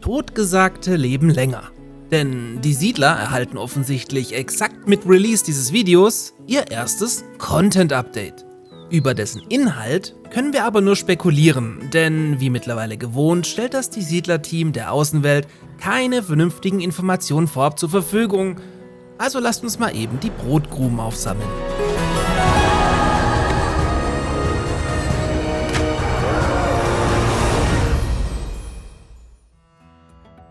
Totgesagte leben länger. Denn die Siedler erhalten offensichtlich exakt mit Release dieses Videos ihr erstes Content-Update. Über dessen Inhalt können wir aber nur spekulieren, denn wie mittlerweile gewohnt, stellt das die Siedler-Team der Außenwelt keine vernünftigen Informationen vorab zur Verfügung. Also lasst uns mal eben die Brotkrumen aufsammeln.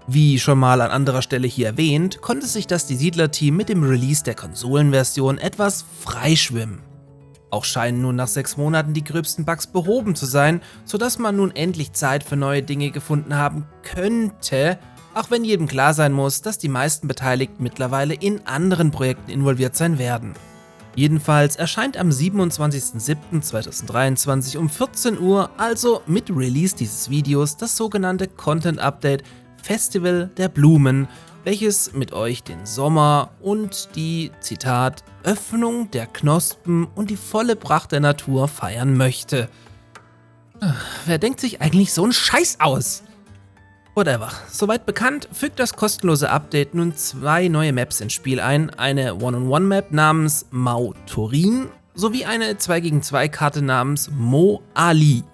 Wie schon mal an anderer Stelle hier erwähnt, konnte sich das die Siedler-Team mit dem Release der Konsolenversion etwas freischwimmen. Auch scheinen nun nach 6 Monaten die gröbsten Bugs behoben zu sein, sodass man nun endlich Zeit für neue Dinge gefunden haben könnte, auch wenn jedem klar sein muss, dass die meisten Beteiligten mittlerweile in anderen Projekten involviert sein werden. Jedenfalls erscheint am 27.07.2023 um 14 Uhr, also mit Release dieses Videos, das sogenannte Content Update Festival der Blumen, welches mit euch den Sommer und die, Zitat, Öffnung der Knospen und die volle Pracht der Natur feiern möchte. Wer denkt sich eigentlich so einen Scheiß aus? Whatever. Soweit bekannt, fügt das kostenlose Update nun 2 neue Maps ins Spiel ein, eine One-on-One-Map namens Mau Turin sowie eine 2 gegen 2 Karte namens Mo Ali.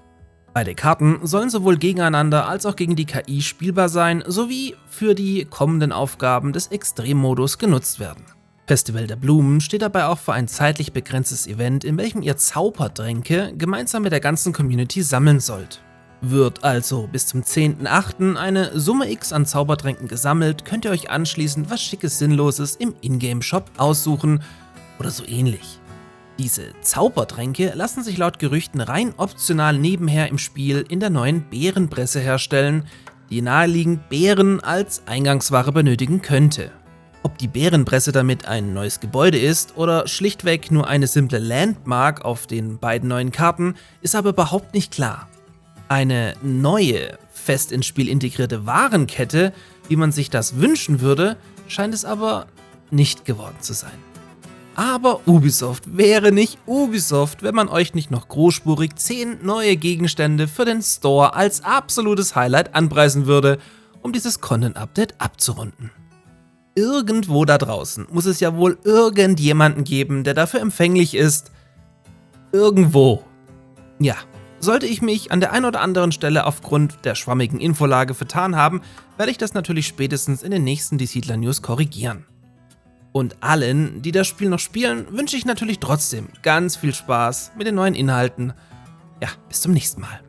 Beide Karten sollen sowohl gegeneinander als auch gegen die KI spielbar sein, sowie für die kommenden Aufgaben des Extremmodus genutzt werden. Festival der Blumen steht dabei auch für ein zeitlich begrenztes Event, in welchem ihr Zaubertränke gemeinsam mit der ganzen Community sammeln sollt. Wird also bis zum 10.08. eine Summe X an Zaubertränken gesammelt, könnt ihr euch anschließend was Schickes Sinnloses im Ingame-Shop aussuchen oder so ähnlich. Diese Zaubertränke lassen sich laut Gerüchten rein optional nebenher im Spiel in der neuen Bärenpresse herstellen, die naheliegend Beeren als Eingangsware benötigen könnte. Ob die Bärenpresse damit ein neues Gebäude ist oder schlichtweg nur eine simple Landmark auf den beiden neuen Karten, ist aber überhaupt nicht klar. Eine neue, fest ins Spiel integrierte Warenkette, wie man sich das wünschen würde, scheint es aber nicht geworden zu sein. Aber Ubisoft wäre nicht Ubisoft, wenn man euch nicht noch großspurig 10 neue Gegenstände für den Store als absolutes Highlight anpreisen würde, um dieses Content-Update abzurunden. Irgendwo da draußen muss es ja wohl irgendjemanden geben, der dafür empfänglich ist. Irgendwo. Ja, sollte ich mich an der einen oder anderen Stelle aufgrund der schwammigen Infolage vertan haben, werde ich das natürlich spätestens in den nächsten Die Siedler News korrigieren. Und allen, die das Spiel noch spielen, wünsche ich natürlich trotzdem ganz viel Spaß mit den neuen Inhalten. Ja, bis zum nächsten Mal.